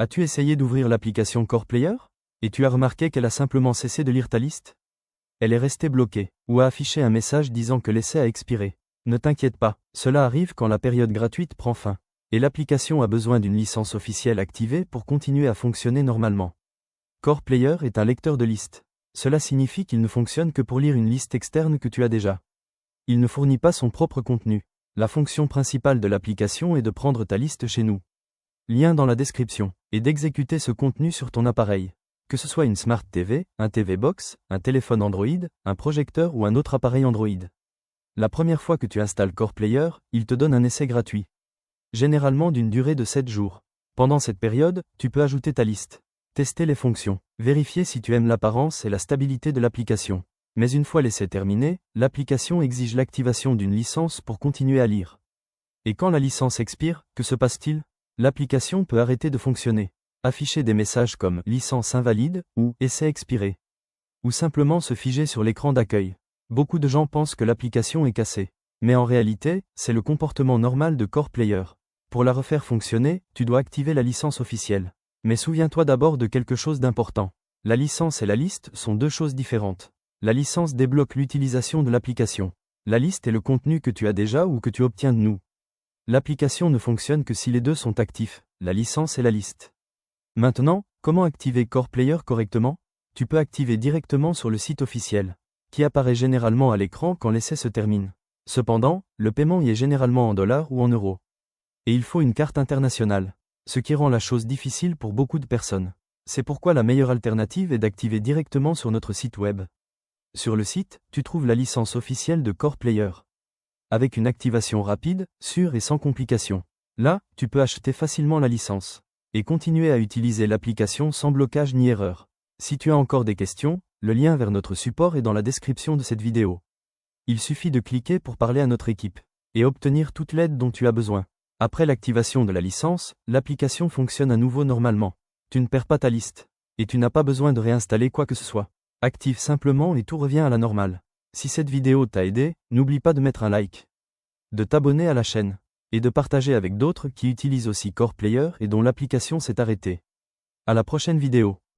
As-tu essayé d'ouvrir l'application Core Player? Et tu as remarqué qu'elle a simplement cessé de lire ta liste? Elle est restée bloquée, ou a affiché un message disant que l'essai a expiré. Ne t'inquiète pas, cela arrive quand la période gratuite prend fin. Et l'application a besoin d'une licence officielle activée pour continuer à fonctionner normalement. Core Player est un lecteur de listes. Cela signifie qu'il ne fonctionne que pour lire une liste externe que tu as déjà. Il ne fournit pas son propre contenu. La fonction principale de l'application est de prendre ta liste chez nous. Lien dans la description, et d'exécuter ce contenu sur ton appareil. Que ce soit une Smart TV, un TV Box, un téléphone Android, un projecteur ou un autre appareil Android. La première fois que tu installes Core Player, il te donne un essai gratuit. Généralement d'une durée de 7 jours. Pendant cette période, tu peux ajouter ta liste. Tester les fonctions. Vérifier si tu aimes l'apparence et la stabilité de l'application. Mais une fois l'essai terminé, l'application exige l'activation d'une licence pour continuer à lire. Et quand la licence expire, que se passe-t-il? L'application peut arrêter de fonctionner. Afficher des messages comme « licence invalide » ou « essai expiré ». Ou simplement se figer sur l'écran d'accueil. Beaucoup de gens pensent que l'application est cassée. Mais en réalité, c'est le comportement normal de Core Player. Pour la refaire fonctionner, tu dois activer la licence officielle. Mais souviens-toi d'abord de quelque chose d'important. La licence et la liste sont deux choses différentes. La licence débloque l'utilisation de l'application. La liste est le contenu que tu as déjà ou que tu obtiens de nous. L'application ne fonctionne que si les deux sont actifs, la licence et la liste. Maintenant, comment activer Core Player correctement? Tu peux activer directement sur le site officiel, qui apparaît généralement à l'écran quand l'essai se termine. Cependant, le paiement y est généralement en dollars ou en euros. Et il faut une carte internationale, ce qui rend la chose difficile pour beaucoup de personnes. C'est pourquoi la meilleure alternative est d'activer directement sur notre site web. Sur le site, tu trouves la licence officielle de Core Player. Avec une activation rapide, sûre et sans complications. Là, tu peux acheter facilement la licence et continuer à utiliser l'application sans blocage ni erreur. Si tu as encore des questions, le lien vers notre support est dans la description de cette vidéo. Il suffit de cliquer pour parler à notre équipe et obtenir toute l'aide dont tu as besoin. Après l'activation de la licence, l'application fonctionne à nouveau normalement. Tu ne perds pas ta liste et tu n'as pas besoin de réinstaller quoi que ce soit. Active simplement et tout revient à la normale. Si cette vidéo t'a aidé, n'oublie pas de mettre un like, de t'abonner à la chaîne et de partager avec d'autres qui utilisent aussi Core Player et dont l'application s'est arrêtée. À la prochaine vidéo.